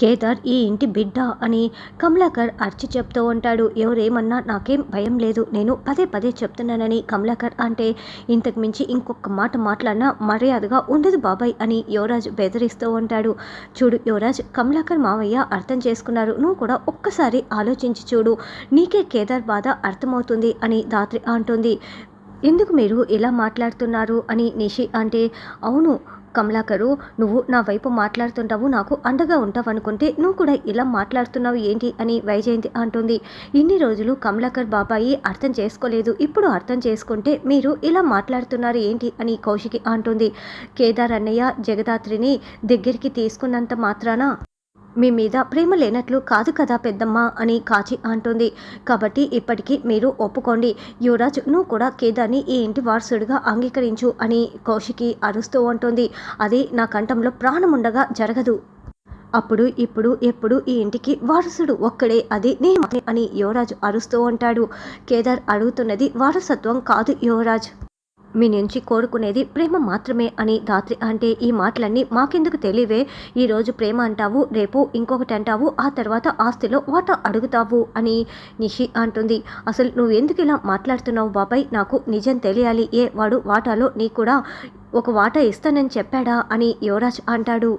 కేదార్ ఈ ఇంటి బిడ్డ అని కమలాకర్ అర్చి చెప్తూ ఉంటాడు. ఎవరేమన్నా నాకేం భయం లేదు, నేను పదే పదే చెప్తున్నానని కమలాకర్ అంటే, ఇంతకు మించి ఇంకొక మాట మాట్లాడినా మర్యాదగా ఉండదు బాబాయ్ అని యువరాజ్ బెదిరిస్తూ ఉంటాడు. చూడు యువరాజ్, కమలాకర్ మావయ్య అర్థం చేసుకున్నారు, నువ్వు కూడా ఒక్కసారి ఆలోచించి చూడు, నీకే కేదార్ బాధ అర్థమవుతుంది అని ధాత్రి అంటుంది. ఎందుకు మీరు ఇలా మాట్లాడుతున్నారు అని నిషి అంటే, అవును కమలాకరు, నువ్వు నా వైపు మాట్లాడుతుంటావు, నాకు అండగా ఉంటావు అనుకుంటే నువ్వు కూడా ఇలా మాట్లాడుతున్నావు ఏంటి అని వైజయంతి అంటుంది. ఇన్ని రోజులు కమలాకర్ బాబాయి అర్థం చేసుకోలేదు, ఇప్పుడు అర్థం చేసుకుంటే మీరు ఇలా మాట్లాడుతున్నారు ఏంటి అని కౌశికి అంటుంది. కేదార్ అన్నయ్య జగదాత్రిని దగ్గరికి తీసుకున్నంత మాత్రాన మీ మీద ప్రేమ లేనట్లు కాదు కదా పెద్దమ్మ అని కాచి అంటుంది. కాబట్టి ఇప్పటికీ మీరు ఒప్పుకోండి, యువరాజ్ నువ్వు కూడా కేదార్ని ఈ ఇంటి వారసుడిగా అంగీకరించు అని కౌశికి అరుస్తూ ఉంటుంది. అది నా కంఠంలో ప్రాణముండగా జరగదు. అప్పుడు ఇప్పుడు ఎప్పుడు ఈ ఇంటికి వారసుడు ఒక్కడే, అది నేను అని యువరాజ్ అరుస్తూ ఉంటాడు. కేదార్ అడుగుతున్నది వారసత్వం కాదు యువరాజ్, మీ నుంచి కోరుకునేది ప్రేమ మాత్రమే అని ధాత్రి అంటే, ఈ మాటలన్నీ మాకెందుకు తెలివే, ఈరోజు ప్రేమ అంటావు, రేపు ఇంకొకటి అంటావు, ఆ తర్వాత ఆస్తిలో వాటా అడుగుతావు అని నిషి అంటుంది. అసలు నువ్వెందుకు ఇలా మాట్లాడుతున్నావు బాబాయ్, నాకు నిజం తెలియాలి, వాడు వాటాలో నీ కూడా ఒక వాటా ఇస్తానని చెప్పాడా అని యువరాజ్ అంటాడు.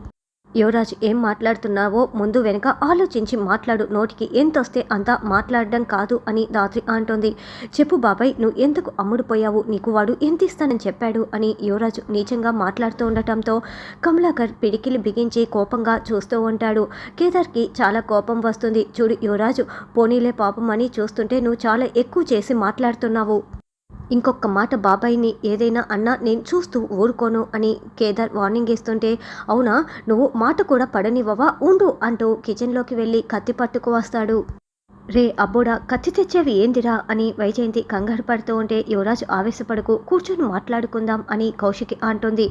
యువరాజ్ ఏం మాట్లాడుతున్నావో ముందు వెనక ఆలోచించి మాట్లాడు, నోటికి ఎంతొస్తే అంత మాట్లాడడం కాదు అని ధాత్రి అంటోంది. చెప్పు బాబాయ్, నువ్వు ఎందుకు అమ్ముడుపోయావు, నీకు వాడు ఎంత ఇస్తానని చెప్పాడు అని యువరాజ్ నీచంగా మాట్లాడుతూ ఉండటంతో కమలాకర్ పిడికిలి బిగించి కోపంగా చూస్తూ ఉంటాడు. కేదార్కి చాలా కోపం వస్తుంది. చూడు యువరాజు, పోనీలే పాపం అని చూస్తుంటే నువ్వు చాలా ఎక్కువ చేసి మాట్లాడుతున్నావు, ఇంకొక మాట బాబాయిని ఏదైనా అన్నా నేను చూస్తూ ఊరుకోను అని కేదార్ వార్నింగ్ ఇస్తుంటే, అవునా నువ్వు మాట కూడా పడనివ్వవా, ఉండు అంటూ కిచెన్లోకి వెళ్ళి కత్తి పట్టుకు వస్తాడు. రే అబ్బోడా, కత్తి తెచ్చేవి ఏందిరా అని వైజయంతి కంగారు పడుతూ ఉంటే, యువరాజ్ ఆవేశపడకు, కూర్చొని మాట్లాడుకుందాం అని కౌశికి అంటుంది.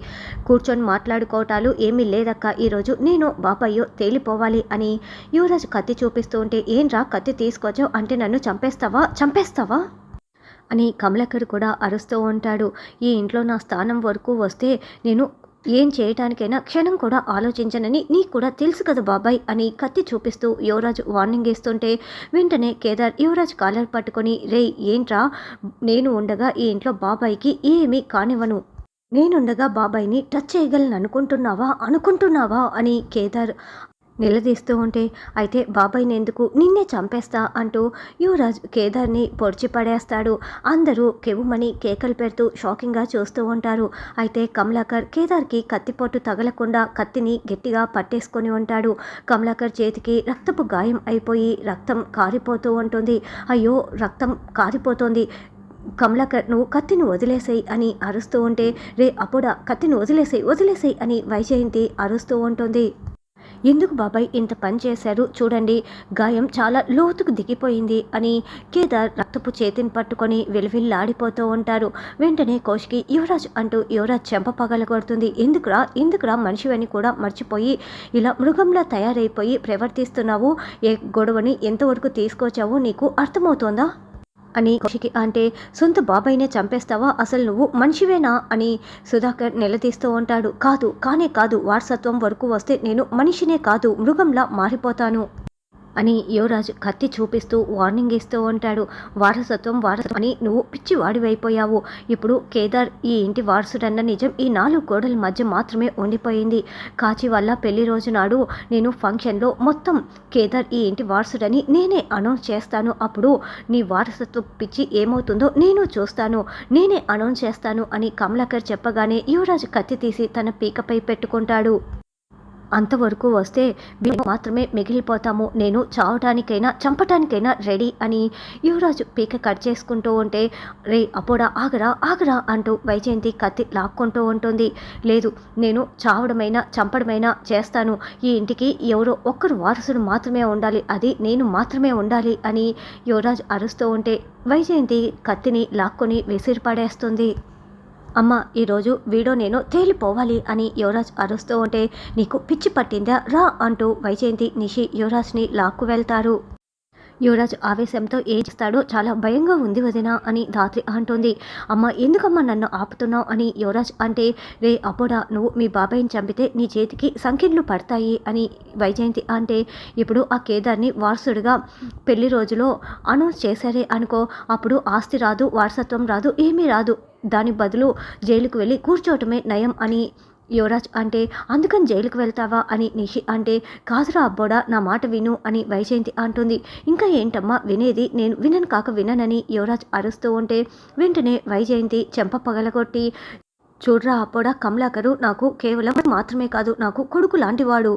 కూర్చొని మాట్లాడుకోవటాలు ఏమీ లేదక్క, ఈరోజు నేను బాబాయ్యో తేలిపోవాలి అని యువరాజ్ కత్తి చూపిస్తూ ఉంటే, ఏంట్రా కత్తి తీసుకొచ్చావు అంటే నన్ను చంపేస్తావా అని కమలాకర్ కూడా అరుస్తూ ఉంటాడు. ఈ ఇంట్లో నా స్థానం వరకు వస్తే నేను ఏం చేయటానికైనా క్షణం కూడా ఆలోచించనని నీకు కూడా తెలుసు కదా బాబాయ్ అని కత్తి చూపిస్తూ యువరాజ్ వార్నింగ్ ఇస్తుంటే, వెంటనే కేదార్ యువరాజ్ కాలర్ పట్టుకొని, రే ఏంట్రా, నేను ఉండగా ఈ ఇంట్లో బాబాయ్కి ఏమీ కానివ్వను, నేనుండగా బాబాయ్ని టచ్ చేయగలను అనుకుంటున్నావా అని కేదార్ నిలదీస్తూ ఉంటే, అయితే బాబాయ్ని ఎందుకు, నిన్నే చంపేస్తా అంటూ యువరాజ్ కేదార్ని పొడిచి పడేస్తాడు. అందరూ కెవ్వుమని కేకలు పెడుతూ షాకింగ్గా చూస్తూ ఉంటారు. అయితే కమలాకర్ కేదార్కి కత్తిపోటు తగలకుండా కత్తిని గట్టిగా పట్టేసుకొని ఉంటాడు. కమలాకర్ చేతికి రక్తపు గాయం అయిపోయి రక్తం కారిపోతూ ఉంటుంది. అయ్యో రక్తం కారిపోతోంది, కమలాకర్ నువ్వు కత్తిని వదిలేసేయి అని అరుస్తూ ఉంటే, రే అప్పుడా కత్తిని వదిలేసేయి అని వైజయంతి అరుస్తూ ఉంటుంది. ఎందుకు బాబాయ్ ఇంత పని చేశారు, చూడండి గాయం చాలా లోతుకు దిగిపోయింది అని కేదార్ రక్తపు చేతిని పట్టుకొని విలవిల్లాడిపోతూ ఉంటారు. వెంటనే కౌశికి యువరాజ్ అంటూ యువరాజ్ చెంప పగలగొడుతుంది. ఎందుకురా మనిషివని కూడా మర్చిపోయి ఇలా మృగంలా తయారైపోయి ప్రవర్తిస్తున్నావు, ఏ గొడవని ఎంతవరకు తీసుకొచ్చావో నీకు అర్థమవుతోందా అని కౌశికి అంటే, సొంత బాబాయినే చంపేస్తావా, అసలు నువ్వు మనిషివేనా అని సుధాకర్ నిలదీస్తూ ఉంటాడు. కాదు, వారసత్వం వరకు వస్తే నేను మనిషినే కాదు మృగంలా మారిపోతాను అని యువరాజ్ కత్తి చూపిస్తూ వార్నింగ్ ఇస్తూ ఉంటాడు. వారసత్వం అని నువ్వు పిచ్చి వాడివైపోయావు. ఇప్పుడు కేదార్ ఈ ఇంటి వారసుడన్న నిజం ఈ 4 గోడల మధ్య మాత్రమే ఉండిపోయింది. కాచి వల్ల పెళ్లి రోజు నాడు నేను ఫంక్షన్లో మొత్తం కేదార్ ఈ ఇంటి వారసుడని నేనే అనౌన్స్ చేస్తాను. అప్పుడు నీ వారసత్వ పిచ్చి ఏమవుతుందో నేను చూస్తాను, నేనే అనౌన్స్ చేస్తాను అని కమలాకర్ చెప్పగానే యువరాజ్ కత్తి తీసి తన పీకపై పెట్టుకుంటాడు. అంతవరకు వస్తే మాత్రమే మిగిలిపోతాము, నేను చావటానికైనా చంపటానికైనా రెడీ అని యువరాజు పీక కట్ చేసుకుంటూ ఉంటే, రే అపోడా ఆగరా అంటూ వైజయంతి కత్తి లాక్కుంటూ ఉంటుంది. లేదు, నేను చావడమైనా చంపడమైనా చేస్తాను, ఈ ఇంటికి ఎవరో ఒక్కరు వారసుడు మాత్రమే ఉండాలి, అది నేను మాత్రమే ఉండాలి అని యువరాజ్ అరుస్తూ ఉంటే వైజయంతి కత్తిని లాక్కొని విసిరిపడేస్తుంది. అమ్మ ఈరోజు వీడో నేను తేలిపోవాలి అని యువరాజ్ అరుస్తూ ఉంటే, నీకు పిచ్చి పట్టిందా రా అంటూ వైజయంతి నిషి యువరాజ్ని లాక్కు వెళ్తారు. యువరాజ్ ఆవేశంతో ఏం చేస్తాడో చాలా భయంగా ఉంది వదిన అని ధాత్రి అంటుంది. అమ్మ ఎందుకమ్మా నన్ను ఆపుతున్నావు అని యువరాజ్ అంటే, రే అబ్బోడా నువ్వు మీ బాబాయిని చంపితే నీ చేతికి సంకెళ్ళు పడతాయి అని వైజయంతి అంటే, ఇప్పుడు ఆ కేదార్ని వారసుడిగా పెళ్లి రోజులో అనౌన్స్ చేశారే అనుకో, అప్పుడు ఆస్తి రాదు, వారసత్వం రాదు, ఏమీ రాదు, దాని బదులు జైలుకు వెళ్ళి కూర్చోవటమే నయం అని యువరాజ్ అంటే, అందుకని జైలుకు వెళ్తావా అని నిషి అంటే, కాదురా అబ్బోడా నా మాట విను అని వైజయంతి అంటుంది. ఇంకా ఏంటమ్మా వినేది, నేను వినను కాక విననని యువరాజ్ అరుస్తూ ఉంటే వెంటనే వైజయంతి చెంప పగలగొట్టి, చూడ్రా అబ్బోడా కమలాకరు నాకు కేవలం మాత్రమే కాదు, నాకు కొడుకు లాంటివాడు.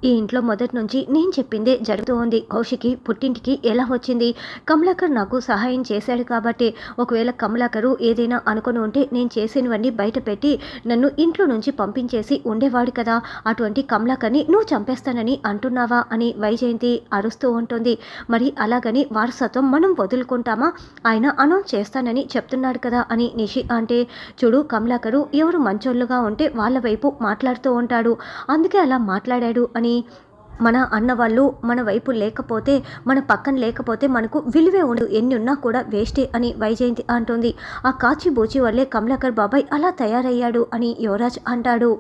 ఈ ఇంట్లో మొదటి నుంచి నేను చెప్పిందే జరుగుతూ ఉంది. కౌశికి పుట్టింటికి ఎలా వచ్చింది? కమలాకర్ నాకు సహాయం చేశాడు కాబట్టి. ఒకవేళ కమలాకరు ఏదైనా అనుకుని ఉంటే నేను చేసినవన్నీ బయట పెట్టి నన్ను ఇంట్లో నుంచి పంపించేసి ఉండేవాడు కదా. అటువంటి కమలాకర్ని నువ్వు చంపేస్తానని అంటున్నావా అని వైజయంతి అరుస్తూ ఉంటుంది. మరి అలాగని వారసత్వం మనం వదులుకుంటామా? ఆయన అనౌన్స్ చేస్తానని చెప్తున్నాడు కదా అని నిషి అంటే, చూడు కమలాకరు ఎవరు మంచోళ్ళుగా ఉంటే వాళ్ళ వైపు మాట్లాడుతూ ఉంటాడు, అందుకే అలా మాట్లాడాడు అని. మన అన్నవాళ్ళు మన వైపు లేకపోతే, మన పక్కన లేకపోతే మనకు విలువే ఉండదు, ఎన్ని ఉన్నా కూడా వేస్టే అని వైజయంతి అంటుంది. ఆ కాచిబూచి వల్లే కమలాకర్ బాబాయ్ అలా తయారయ్యాడు అని యువరాజ్ అంటాడు.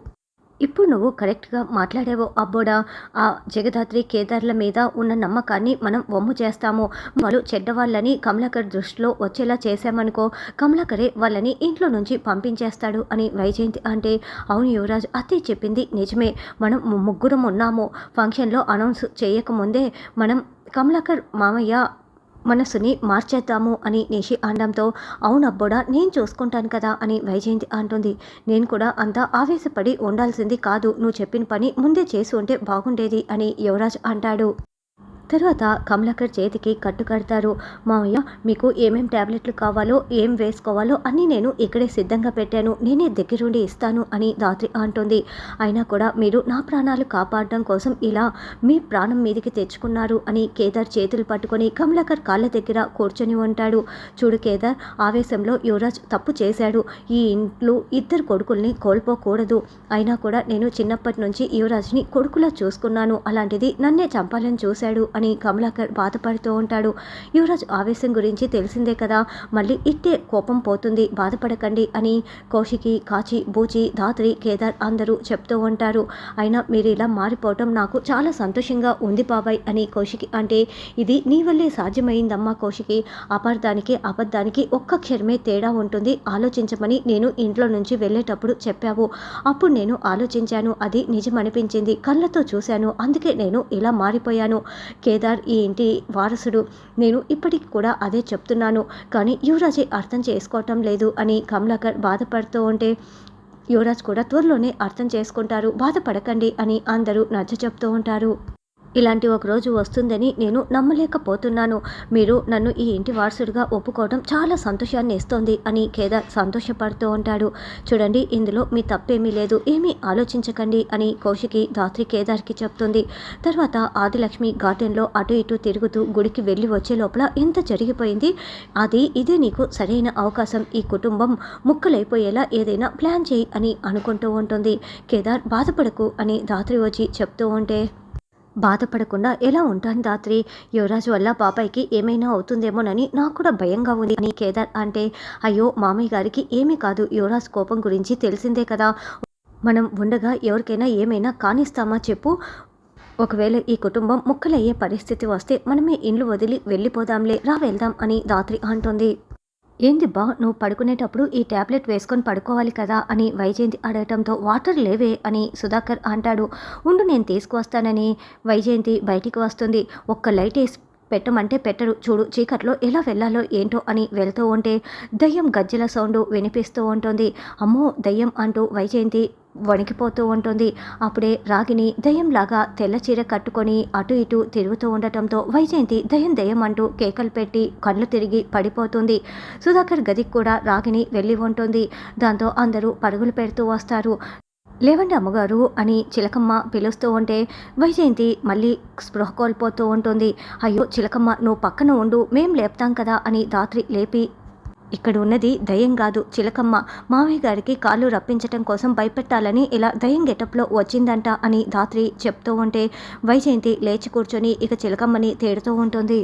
ఇప్పుడు నువ్వు కరెక్ట్గా మాట్లాడావో అబ్బోడా. ఆ జగదాత్రి కేదార్ల మీద ఉన్న నమ్మకాన్ని మనం వమ్ము చేస్తాము. వాళ్ళు చెడ్డవాళ్ళని కమలాకర్ దృష్టిలో వచ్చేలా చేశామనుకో, కమలాకరే వాళ్ళని ఇంట్లో నుంచి పంపించేస్తాడు అని వైజయంతి అంటే, అవును యువరాజ్ అత్తయ్య చెప్పింది నిజమే, మనం ముగ్గురం ఉన్నాము. ఫంక్షన్లో అనౌన్స్ చేయకముందే మనం కమలాకర్ మామయ్య మనసుని మార్చేద్దాము అని నిషి అనడంతో, అవునబ్బోడా నేను చూసుకుంటాను కదా అని వైజయంతి అంటుంది. నేను కూడా అంత ఆవేశపడి ఉండాల్సింది కాదు, నువ్వు చెప్పిన పని ముందే చేసి ఉంటే బాగుండేది అని యువరాజ్ అంటాడు. తర్వాత కమలాకర్ చేతికి కట్టు కడతారు. మామయ్య మీకు ఏమేం ట్యాబ్లెట్లు కావాలో ఏం వేసుకోవాలో అన్నీ నేను ఇక్కడే సిద్ధంగా పెట్టాను, నేనే దగ్గరుండి ఇస్తాను అని ధాత్రి అంటుంది. అయినా కూడా మీరు నా ప్రాణాలు కాపాడడం కోసం ఇలా మీ ప్రాణం మీదికి తెచ్చుకున్నారు అని కేదార్ చేతులు పట్టుకొని కమలాకర్ కాళ్ళ దగ్గర కూర్చొని ఉంటాడు. చూడు కేదార్, ఆవేశంలో యువరాజ్ తప్పు చేశాడు, ఈ ఇంట్లో ఇద్దరు కొడుకుల్ని కోల్పోకూడదు. అయినా కూడా నేను చిన్నప్పటి నుంచి యువరాజ్ని కొడుకులా చూసుకున్నాను, అలాంటిది నన్నే చంపాలని చూశాడు అని కమలాకర్ బాధపడుతూ ఉంటాడు. యువరాజ్ ఆవేశం గురించి తెలిసిందే కదా, మళ్ళీ ఇట్టే కోపం పోతుంది, బాధపడకండి అని కౌశికి, కాచి, బూచి, ధాత్రి, కేదార్ అందరూ చెప్తూ ఉంటారు. అయినా మీరు ఇలా మారిపోవటం నాకు చాలా సంతోషంగా ఉంది బాబాయ్ అని కౌశికి అంటే, ఇది నీ వల్లే సాధ్యమైందమ్మా కౌశికి, అపార్థానికి అబద్ధానికి ఒక్క క్షరమే తేడా ఉంటుంది, ఆలోచించమని నేను ఇంట్లో నుంచి వెళ్ళేటప్పుడు చెప్పావు. అప్పుడు నేను ఆలోచించాను, అది నిజమనిపించింది, కళ్ళతో చూశాను, అందుకే నేను ఇలా మారిపోయాను. కేదార్ ఈ ఇంటి వారసుడు, నేను ఇప్పటికి కూడా అదే చెప్తున్నాను, కానీ యువరాజే అర్థం చేసుకోవటం లేదు అని కమలాకర్ బాధపడుతూ ఉంటే, యువరాజ్ కూడా త్వరలోనే అర్థం చేసుకుంటారు, బాధపడకండి అని అందరూ నచ్చ చెప్తూ ఉంటారు. ఇలాంటి ఒక రోజు వస్తుందని నేను నమ్మలేకపోతున్నాను, మీరు నన్ను ఈ ఇంటి వారసుడిగా ఒప్పుకోవడం చాలా సంతోషాన్ని ఇస్తోంది అని కేదార్ సంతోషపడుతూ ఉంటాడు. చూడండి ఇందులో మీ తప్పేమీ లేదు, ఏమీ ఆలోచించకండి అని కౌశికి ధాత్రి కేదార్కి చెప్తుంది. తర్వాత ఆదిలక్ష్మి గార్డెన్లో అటు ఇటు తిరుగుతూ గుడికి వెళ్ళి వచ్చే లోపల ఎంత జరిగిపోయింది, ఇదే నీకు సరైన అవకాశం, ఈ కుటుంబం ముక్కలైపోయేలా ఏదైనా ప్లాన్ చేయి అని అనుకుంటూ ఉంటుంది. కేదార్ బాధపడకు అని ధాత్రి వచ్చి చెప్తూ ఉంటే, బాధపడకుండా ఎలా ఉంటాను ధాత్రి, యువరాజు వల్ల బాబాయ్కి ఏమైనా అవుతుందేమోనని నాకు కూడా భయంగా ఉంది అని కేదార్ అంటే, అయ్యో మామయ్య గారికి ఏమీ కాదు, యువరాజ్ కోపం గురించి తెలిసిందే కదా, మనం ఉండగా ఎవరికైనా ఏమైనా కానిస్తామా చెప్పు, ఒకవేళ ఈ కుటుంబం ముక్కలయ్యే పరిస్థితి వస్తే మనమే ఇండ్లు వదిలి వెళ్ళిపోదాంలే, రా వెళ్దాం అని ధాత్రి అంటుంది. ఏంది బా నువ్వు పడుకునేటప్పుడు ఈ ట్యాబ్లెట్ వేసుకొని పడుకోవాలి కదా అని వైజయంతి అడగటంతో, వాటర్ లేవే అని సుధాకర్ అంటాడు. ఉండు నేను తీసుకువస్తానని వైజయంతి బయటికి వస్తుంది. ఒక్క లైట్ వేసి పెట్టమంటే పెట్టరు, చూడు చీకట్లో ఎలా వెళ్ళాలో ఏంటో అని వెళ్తూ ఉంటే దయ్యం గజ్జల సౌండ్ వినిపిస్తూ ఉంటుంది. అమ్మో దయ్యం అంటూ వైజయంతి వణికిపోతూ ఉంటుంది. అప్పుడే రాగిని దయ్యంలాగా తెల్ల చీర కట్టుకొని అటు ఇటు తిరుగుతూ ఉండటంతో వైజయంతి దయ్యం దయ్యం అంటూ కేకలు పెట్టి కళ్ళు తిరిగి పడిపోతుంది. సుధాకర్ గదికి కూడా రాగిని వెళ్ళి ఉంటుంది. దాంతో అందరూ పరుగులు పెడుతూ వస్తారు. లేవండి అమ్మగారు అని చిలకమ్మ పిలుస్తూ ఉంటే వైజయంతి మళ్ళీ స్పృహ కోల్పోతూ ఉంటుంది. అయ్యో చిలకమ్మ నువ్వు పక్కన ఉండు, మేం లేపుతాం కదా అని ధాత్రి లేపి, ఇక్కడ ఉన్నది దయ్యం కాదు చిలకమ్మ, మావయ్య గారికి కాళ్ళు రప్పించటం కోసం భయపెట్టాలని ఇలా దయ్యం గెటప్లో వచ్చిందంట అని ధాత్రి చెప్తూ ఉంటే వైజయంతి లేచి కూర్చొని ఇక చిలకమ్మని తేడుతూ ఉంటుంది.